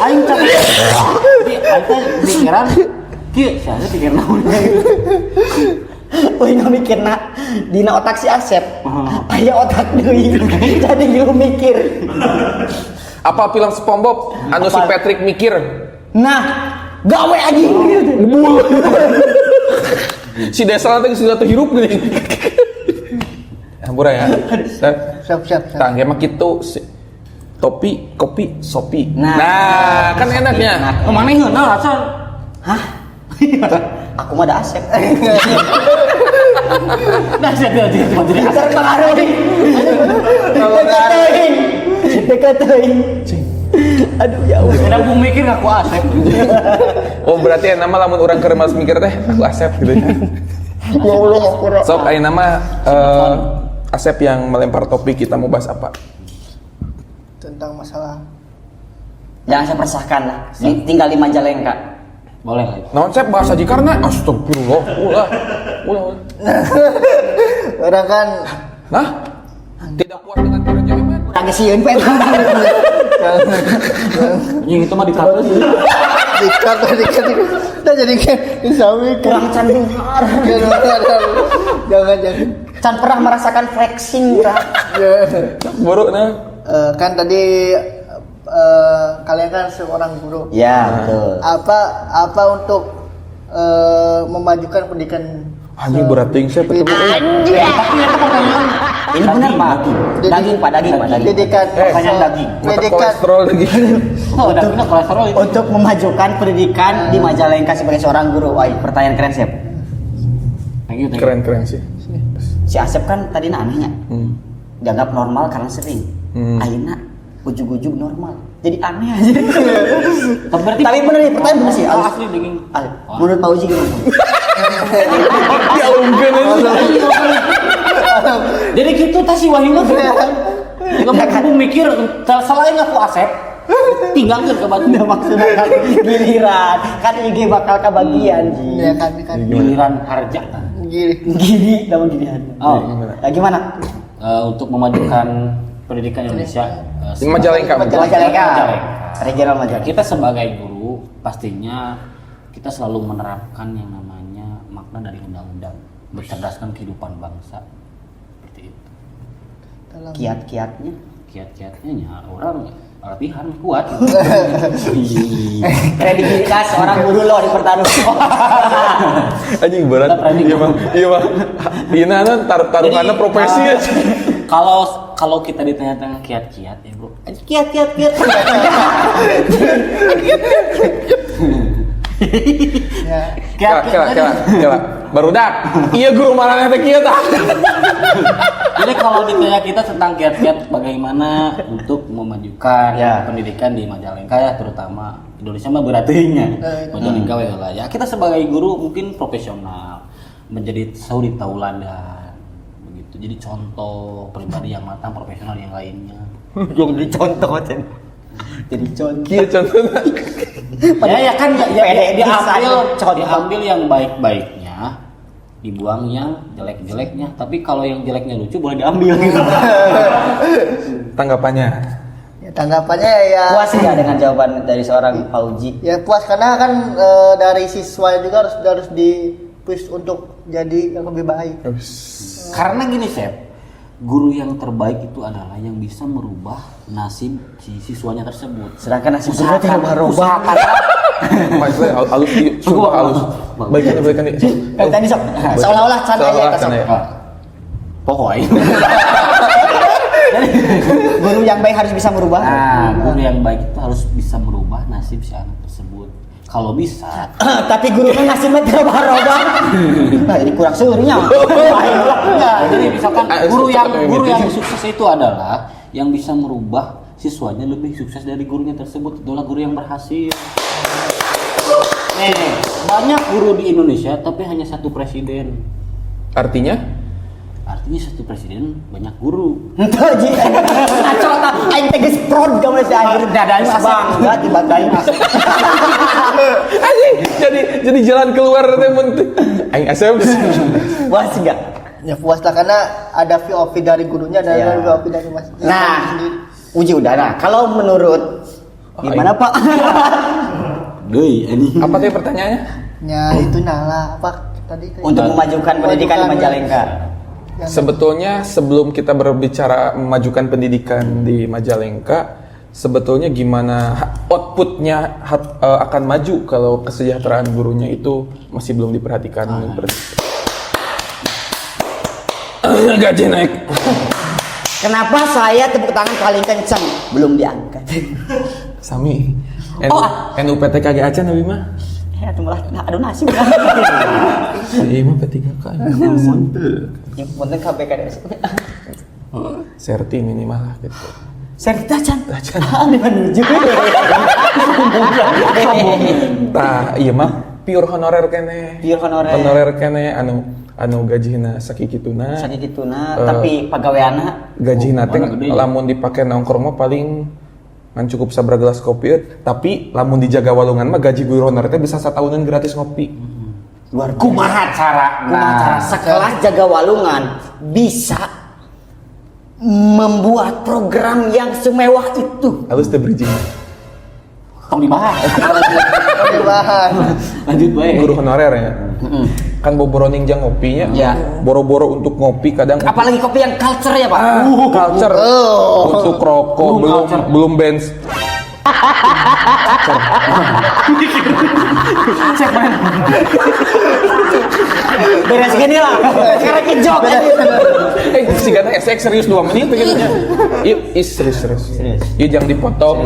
Aing capek. Jadi aing pikiran kieu saya pikir naon. Wih nggak mikir nak dina otak si Asep. Aya otak deui. Jadi lu mikir. Apa film SpongeBob anu si Patrick mikir? Nah, gawe anjing. Si desa teh sudah terhirup geuning. Hampura ya. Siap. Tangge mah kitu topi, kopi, sopi. Nah. Kan enaknya. Mana heuneuh rasa? Hah? Aku mah ada Asep. Nah, saya dia Terpengaruhi. Dekat teuing. Aduh ya Allah. Udah aku mikir aku Asep. Oh berarti nama lamun orang keur mas mikir teh aku Asep gitu ya. Ya Allah aku. Sok aya nama Asep yang melempar topik, kita mau bahas apa? Tentang masalah. Jangan saya persahkan lah. Tinggal di Majalengka. Boleh lah. Naon Sep bahasa di karena astagfirullah. Ulah. Orang kan Nah, tidak puas dengan kerajaan. Udah gesieun pe. Anjing itu mah dikata sih. dikat. Udah jadi disami Kurang candu. Jangan. Can pernah merasakan flexing Ra. Buruk nah. Kan tadi kalian kan seorang guru. Ya, betul. Apa untuk memajukan pendidikan Anjing berat ting Sep betul. Ini benar Pak. Daging Pak. pendidikan pertanyaan daging. Mata pendidikan kolesterol lagi. Oh, udah punya kolesterol itu. Untuk memajukan pendidikan di Majalengka sebagai seorang guru. Wah, pertanyaan keren Sep. Thank you. Keren sih. Si Asep kan tadi anehnya. Dianggap normal karena sering. Akhirnya ujug-ujug normal. Jadi aneh aja. Tapi bener nih pertanyaan bener sih. Asli dingin. Menurut Pak Uji gimana? Ya mungkin Jadi gitu tas si Wahyu mah. Aku mikir selain aku Asep tinggalkan ke batu. Udah maksudnya kan giliran. Kan IG bakal kebagian Ji. ya kan Giliran harja. Gini namun ginian. Oh, Gimana? untuk memajukan pendidikan Indonesia Di Majalengka. Majalengka. Regional Majalengka. Kita sebagai guru pastinya kita selalu menerapkan yang namanya makna dari undang-undang, mencerdaskan kehidupan bangsa seperti itu. Kiat-kiatnya. Kiat-kiatnya orang latihan kuat. Kredibilitas seorang guru lo dipertaruhkan. Anjing berat. Iya bang. Iya nah taruhannya profesi ya. Kalau kita ditanya-tanya kiat-kiat ya bro, kiat. Kela. Barudak. Iya guru malah teh kieu tah. Jadi kalau ditanya kita tentang kiat-kiat bagaimana untuk memajukan pendidikan di Majalengka ya, terutama Indonesia mah beratnya. Majalengka lah ya. Kita sebagai guru mungkin profesional, menjadi suri tauladan begitu. Jadi contoh pribadi yang matang, profesional yang lainnya. Yang dicontoh Cen. Jadi contoh. Kieu contohna. Ya kan diambil contoh yang baik-baiknya, dibuang yang jelek-jeleknya. Tapi kalau yang jeleknya lucu boleh diambil gitu. Tanggapannya. ya tanggapannya ya Puas nggak dengan jawaban dari seorang Pak Uji? ya puas karena kan dari siswa juga harus di-push untuk jadi yang lebih baik. Karena gini Sep, guru yang terbaik itu adalah yang bisa merubah nasib si siswanya tersebut. Sedangkan nasib guru tidak merubah. Maksudnya halus coba halus. Baikan nih. Tadi seolah-olah can aja Seolah-olah kasar. can aya. Pokoknya Guru yang baik harus bisa merubah. Nah, guru yang baik itu harus bisa merubah nasib si anak tersebut. Kalau bisa. Tapi gurunya nasibnya berubah-ubah. Nah, ini kurang surinya. Jadi misalkan guru yang sukses itu adalah yang bisa merubah siswanya lebih sukses dari gurunya tersebut. Itulah guru yang berhasil. Nih, banyak guru di Indonesia tapi hanya satu presiden. Artinya Satu presiden banyak guru. Entah ji. Acot aing teh geus prod ka mah si anjir dadanya bangga dibadain. anjing jadi jalan keluar teh mun aing asem. Wah enggak. Ya puas lah karena ada VOP dari gurunya dan Ya. ada VOP dari mas. Nah, uji udah. Nah, kalau menurut gimana Pak? Doi, ini. Apa tadi pertanyaannya? Ya itu nala apa tadi? Untuk memajukan pendidikan di Majalengka. Sebetulnya sebelum kita berbicara memajukan pendidikan di Majalengka, sebetulnya gimana outputnya akan maju kalau kesejahteraan gurunya itu masih belum diperhatikan. Gaji naik. Kenapa saya tepuk tangan paling kencang belum diangkat? Sami. NUPT kagak acan Nabi mah. Ya malah aduh nasi. Iya mah P3K. Yang penting KPKDS. Serti minimal lah gitu. Serta Chan. Acan. Di menuju. Tah, iya mah pure honorer kene. Pure honorer. Honorer kene anu gajina sakikituna. Sakituna tapi pagaweana Gajina teh mana gede ya? lamun dipake nongkrong mah paling ngan cukup sabra gelas kopi, tapi lamun dijaga walungan mah gaji guru honorer teh bisa satahunan gratis ngopi. luar Kumaha cara? Kumaha cara sekelas jaga walungan bisa membuat program yang semewah itu. Halus teh bridging. Tong dibahas. Bahan. Lanjut baik. Guru honorer ya. Kan boboroning jang ngopinya. Ya. Boro-boro untuk ngopi kadang Apalagi kopi yang culture ya Pak. culture untuk rokok belum benz. Beres gini lah. Sekarang kijok. Si gana SX serius 2 menit begitu nya. Iya, serius. Iya jangan dipotong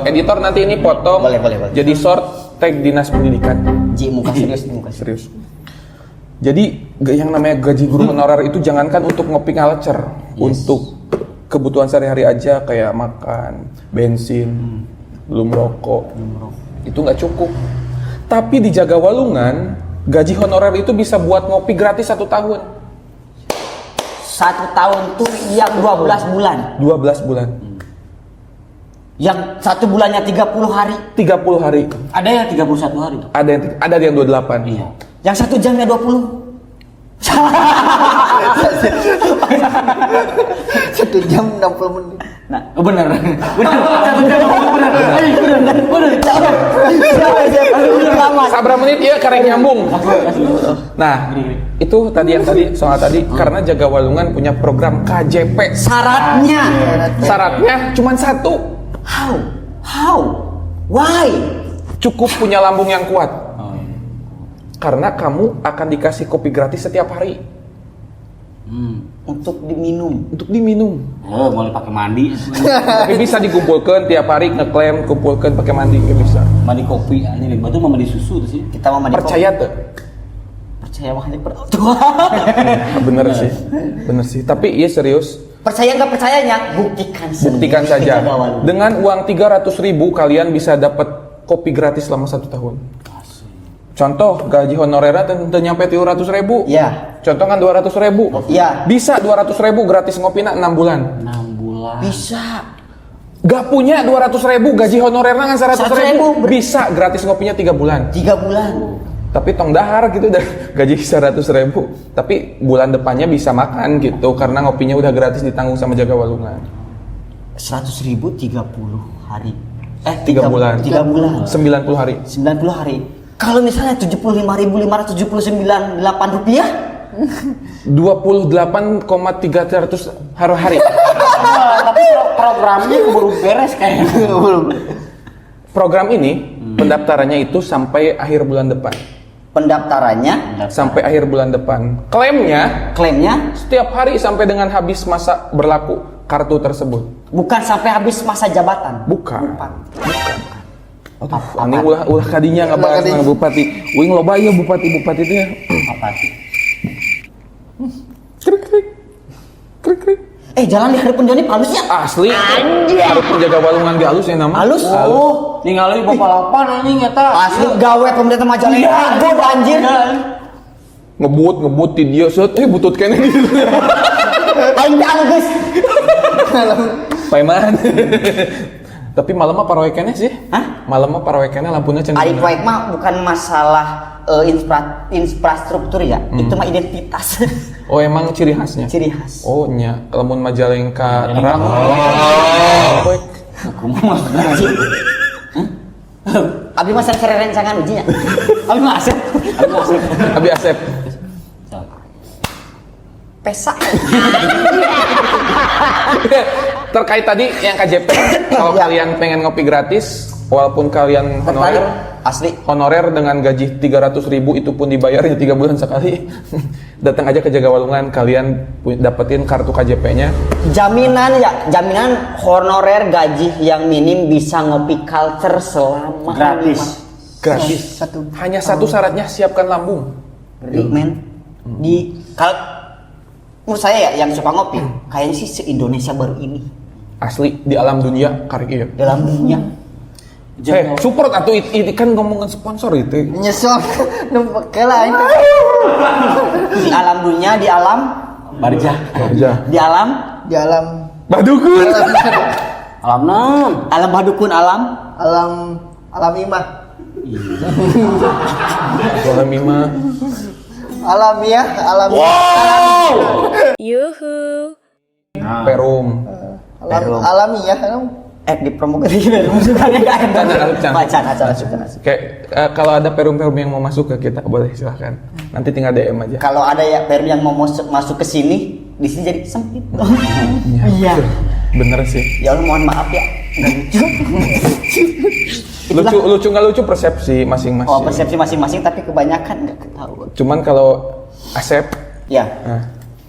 editor nanti ini potong. Boleh. Jadi short tag dinas pendidikan. Ji muka serius muka. Serius. Jadi yang namanya gaji guru honorer itu jangankan untuk ngopi culture, untuk kebutuhan sehari-hari aja kayak makan, bensin, belum rokok. Itu nggak cukup. Tapi di Jaga Walungan, gaji honorer itu bisa buat ngopi gratis 1 tahun. 1 tahun tuh yang 12 bulan. 12 bulan. Yang 1 bulannya 30 hari. 30 hari. Ada yang 31 hari. Ada yang 28. Iya. Yang 1 jamnya 20. 1 jam 60 menit. Nah, Benar. Sabra menit ya karena nyambung. Nah, itu tadi soal tadi karena Jaga Walungan punya program KJP. Syaratnya cuma 1. How? Why? Cukup punya lambung yang kuat. Karena kamu akan dikasih kopi gratis setiap hari Untuk diminum. Oh, boleh pakai mandi. Tapi bisa dikumpulkan tiap hari ngeklaim kumpulkan pakai mandi nggak bisa. Mandi kopi ini batu mah mandi susu tuh sih. Kita mau mandi Percaya tuh? Percaya makanya Bener sih. Tapi iya serius. Percaya nggak percayanya? Buktikan saja. Jaga Walungan. Dengan uang 300.000 kalian bisa dapat kopi gratis selama 1 tahun. Contoh gaji honorernya tentu nyampe 300.000. Iya. Contoh kan 200.000. Iya. Bisa 200.000 gratis ngopinya 6 bulan. 6 bulan. Bisa. Gak punya 200.000 gaji honorernya kan 100.000. 100.000. Bisa gratis ngopinya 3 bulan. 3 bulan. Tapi tong dahar gitu dah gaji 100.000. Tapi bulan depannya bisa makan gitu karena ngopinya udah gratis ditanggung sama Jaga Walungan. 100.000 30 hari. 3 bulan. 3 bulan. 90 hari. 90 hari. Kalau misalnya 75.579,8 rupiah 28,300 hari. Tapi programnya keburu beres kayaknya. Program ini pendaftarannya itu sampai akhir bulan depan. Pendaftarannya Sampai akhir bulan depan. Klaimnya setiap setiap hari sampai dengan habis masa berlaku. kartu tersebut. Bukan sampai habis masa jabatan. Bukan. Aduh, aneh ulah kadinya ngebahas dengan bupati. Wing loba ya bupati itu ya. Apa sih? Krik. Jalan di Haripun Joni halusnya. Asli. Harus penjaga walungan ge halus ya nama. Halus. Oh, ningali balapan anjing eta. Asli gawe pemerintah Majalengka. God anjir. Ngebut di dia set butut kene di situ. Aing teh geus. Paiman. Tapi malam mah parawe kene sih. Hah? Malam mah parawe kene lampunya cenah. Ari proyek mah bukan masalah infrastruktur ya. Itu mah identitas. Oh emang ciri khasnya. Ciri khas. Oh nya, lamun Majalengka terang. Proyek. Aku mah Abi mah sere rencangan ujinya. Abi mah asep. Abi Asep. Pesa. Terkait tadi yang KJP, kalau kalian pengen ngopi gratis, walaupun kalian honorer dengan gaji 300.000 itu pun dibayarnya 3 bulan sekali. Datang aja ke Jaga Walungan, kalian dapetin kartu KJP-nya. Jaminan honorer gaji yang minim bisa ngopi culture selama gratis. Gratis. Hanya satu syaratnya, siapkan lambung. Men. Menurut saya ya yang suka ngopi, kayaknya sih se-Indonesia baru ini. Asli di alam dunia karek ieu. Dalam dunia. Support atuh itu kan ngomongin sponsor itu. Nyesel kela ini. Di alam dunia, di alam Barja. di alam Badukun. Alam naon? alam badukun alam imah. Alam imah. Alamiah. Yuhu. Perum. Alamiah. dipromokan di musuhnya kan. Baca acara suka. Kayak kalau ada perum-perum yang mau masuk ke kita boleh silahkan. Nanti tinggal DM aja. Kalau ada ya perum yang mau masuk ke sini, di sini jadi sempit. Iya. Bener sih. Ya Allah mohon maaf ya. Nggak lucu. Lucu nggak lucu persepsi masing-masing. Oh persepsi masing-masing tapi kebanyakan nggak ketahuan. Cuman kalau Asep. Ya.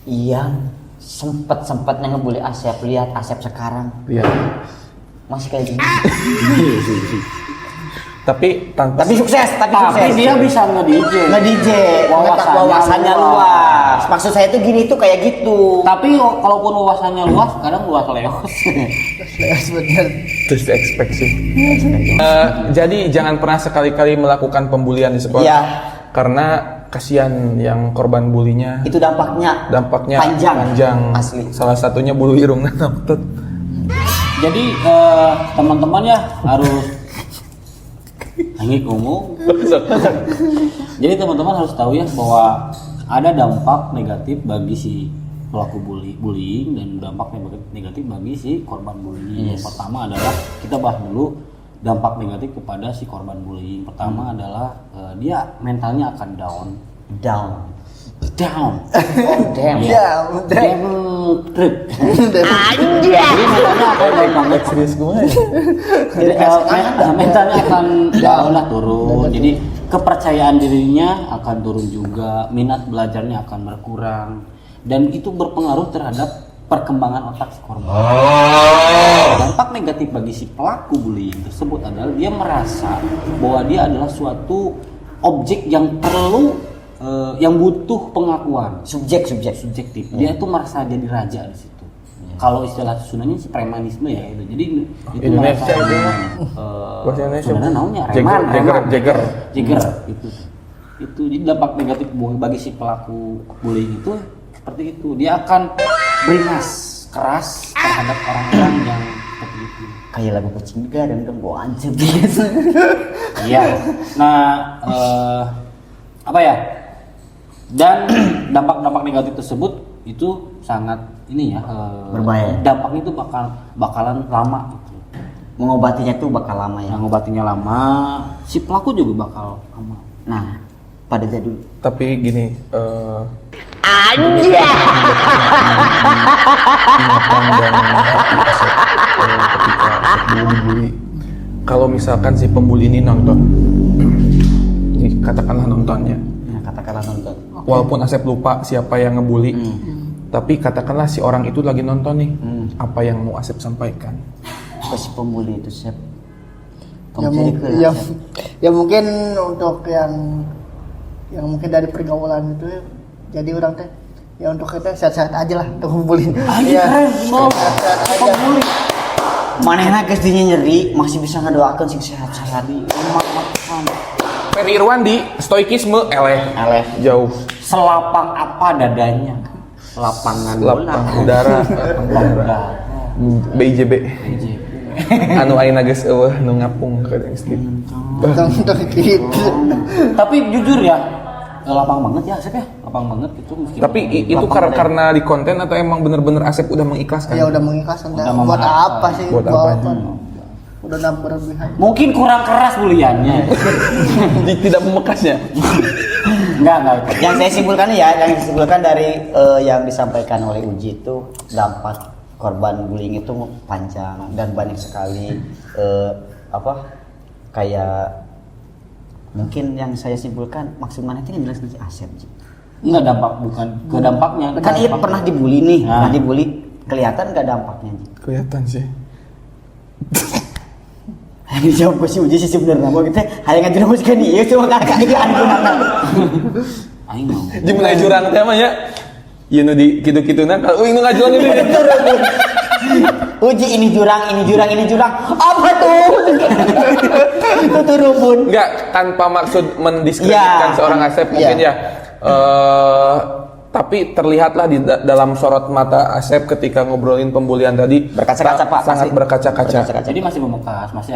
Iya. Sempatnya ngebully Asep. Lihat Asep sekarang. Iya. Masih kayak gini. Tapi sukses. Tapi dia bisa nge-DJ. Wawasannya luas. Maksud saya tuh gini tuh kayak gitu. Tapi kalaupun wawasannya luas, kadang luas leos. Bener. Terus expect sih. Jadi jangan pernah sekali-kali melakukan pembulian di sekolah. Iya. Karena kasihan yang korban bulinya. Itu dampaknya panjang. Asli. Salah satunya bulu irung nampet. Jadi teman-teman ya harus ngomong. Jadi teman-teman harus tahu ya bahwa ada dampak negatif bagi si pelaku bullying dan dampak negatif bagi si korban bullying. Yang pertama adalah kita bahas dulu dampak negatif kepada si korban bullying. Pertama adalah dia mentalnya akan down. Trip. Jadi mentalnya akan down banget. Serius gue. Jadi mentalnya akan down lah turun. Jadi kepercayaan dirinya akan turun juga. Minat belajarnya akan berkurang. Dan itu berpengaruh terhadap perkembangan otak si korban. Dampak negatif bagi si pelaku bullying tersebut adalah dia merasa bahwa dia adalah suatu objek yang perlu yang butuh pengakuan, subjektif. Dia tuh merasa jadi raja di situ. Kalau istilah Sundanya si premanisme ya itu. Jadi itu Indonesia itu bahasa Indonesia namanya Jagger itu jadi dampak negatif bagi si pelaku bullying itu seperti itu. Dia akan beringas keras terhadap orang-orang yang seperti itu. Kayak lagu kucing juga dan gua anjir. Iya. Nah, apa ya? Dan dampak-dampak negatif tersebut itu sangat berbahaya. Dampaknya itu bakalan lama gitu. Mengobatinya tuh bakal lama ya. Mengobatinya lama, si pelaku juga bakal lama. Nah, pada jadul. Tapi gini, ketika dibully, kalau misalkan si pembuli ini nonton, katakanlah nontonnya. Katakanlah nonton. Walaupun Asep lupa siapa yang ngebully, Tapi katakanlah si orang itu lagi nonton nih, apa yang mau Asep sampaikan? Ke si pembuli itu, Sep. Ya mungkin untuk yang mungkin dari pergaulan itu, jadi orang teh ya untuk kita sehat-sehat aja lah untuk ngumpulin. Iya, sehat-sehat aja. pembuli. Manehna geus dinya nyeri, masih bisa ngadoakeun sing sehat-sehat. Ferry Irwandi, stoikisme, eleh jauh. Selapang apa dadanya? Lapangan Lapang udara. BJB. Anu ayeuna geus eueuh nu ngapung ke Steve. Untuk gitu. Tapi jujur ya, lapang banget ya Asep ya, lapang banget gitu. Tapi itu karena di konten atau emang bener-bener Asep udah mengikhlaskan? Ya udah mengikhlaskan. Udah Buat memaafkan. apa sih? Buat apa? Udah nambah berlebihan. Mungkin kurang keras buliannya. Tidak memekasnya. Enggak. Yang saya simpulkan dari yang disampaikan oleh Uji itu dampak korban bullying itu panjang dan banyak sekali kayak mungkin yang saya simpulkan maksimalnya itu yang jelas nanti Asep. Enggak dampak, bukan ke dampaknya. Kan ia dampaknya. pernah dibully nih, Nah. pernah dibully, kelihatan nggak dampaknya? Kelihatan sih. Yang dijawab ke si Uji sih sebenarnya mau kita hanya ngajuin musik nih, ya cuma kakak itu anu mana? Aing mau. Di mulai jurang teh mah ya. Ieu nu di kitu-kituna kalau nu ngajuan ini. Uji ini jurang. Apa tuh? Itu tuh rumpun. Enggak, tanpa maksud mendiskreditkan Ya. seorang Asep mungkin ya. Tapi terlihatlah di dalam sorot mata Asep ketika ngobrolin pembulian tadi Berkaca-kaca, Pak. sangat Pasti. berkaca-kaca. Jadi masih membekas, masih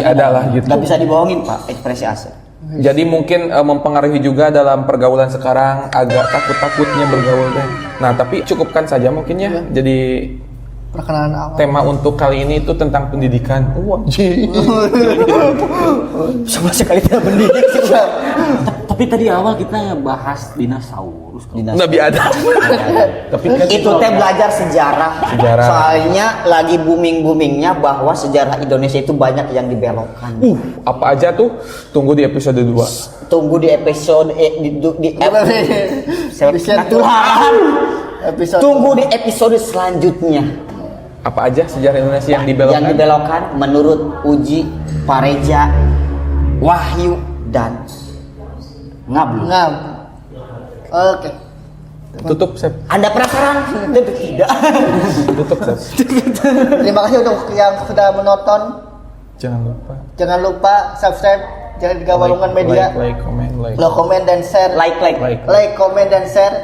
Ada lah gitu. Nggak bisa dibohongin Pak, ekspresi Asep. Jadi mungkin mempengaruhi juga dalam pergaulan sekarang, agak takut-takutnya bergaul deh. Nah, tapi cukupkan saja mungkin ya. Jadi Perkenalan awal. tema untuk kali ini itu tentang pendidikan. Wajib. Sama sekali tidak pendidik sih. Tapi tadi awal kita bahas dinosaurus. Nabi ada. Tapi kan Itu teh belajar sejarah. Soalnya lagi boomingnya bahwa sejarah Indonesia itu banyak yang dibelokkan. apa aja tuh? Tunggu di episode 2. Tunggu di episode Episode Tunggu di episode selanjutnya. Apa aja sejarah Indonesia yang dibelokkan? Yang dibelokkan menurut Uji, Pareja, Wahyu dan Ngablu. ngam. Oke. Tutup, Sep. Anda penasaran? Tidak. Tutup, Sep. Terima kasih untuk yang sudah menonton. Jangan lupa. Jangan lupa subscribe, jangan juga Walungan Media. Like, comment, like. Komen dan share. Like. Like, komen dan share.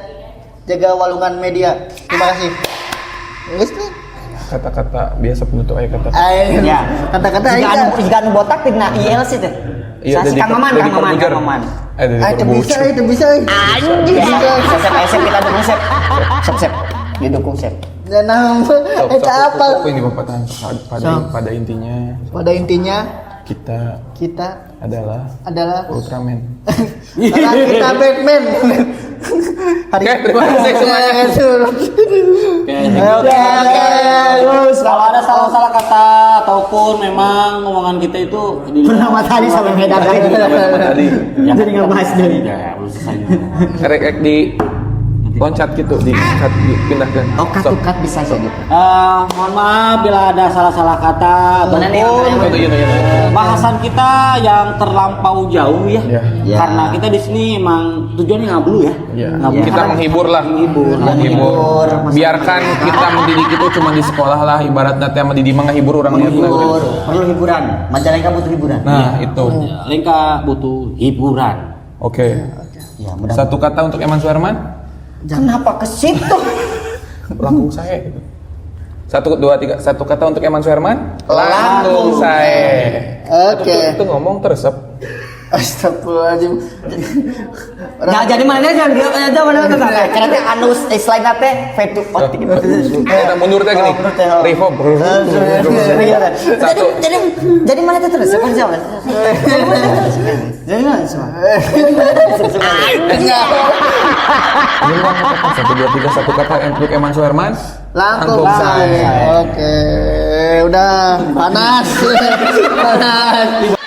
Jaga Walungan Media. Terima kasih. Geus nih. Kata-kata biasa penutup aja kata. Ya. Kata-kata Jika anu botak tina ILC teh. Iya, Sasi Kang Maman. itu bisa. Anjir. Sep kita dukung Sep. Sep. Didukung Sep. Dan itu apa? Ini pada intinya Pada intinya kita adalah Ultraman. kita Batman. Oke, terima kasih semuanya. Oke. Kalau ada salah-salah kata ataupun memang omongan kita itu Pertama tadi sampai beda Tadi Jadi nggak bahas dulu. Ya, belum selesai. rek di loncat gitu, dipindahkan. Oh, cut bisa sih gitu. Mohon maaf bila ada salah-salah kata Benar nih, ataupun bahasan kita yang terlampau jauh ya. Ya. Karena kita di sini emang tujuannya ngablu ya. Ya. Ngablu. Kita menghibur lah. Menghibur. Biarkan kita mendidik itu cuma di sekolah lah, ibarat nanti sama Didi mah ngehibur orang Menghibur, perlu hiburan. Majalengka butuh hiburan. Nah, itu. Lengka butuh hiburan. Oke. Ya, mudah. Satu kata untuk Eman Suherman. Kenapa ke situ? Langkung saya gitu. 1, 2, 3. Satu kata untuk Eman Suherman. Langkung saya. Oke. Itu ngomong teresep. Astagfirullahaladzim. Nah, jadi mana jangan dia aja mana karena teh anu slide nate fade to out gitu. Kita mundur teh gini. Reverb. Satu. Jadi mana teh terus siapa siapa? Jadi mana semua? Satu, dua, tiga. Satu kata untuk Eman Suherman. Langkung saya. Oke. Udah panas. Panas.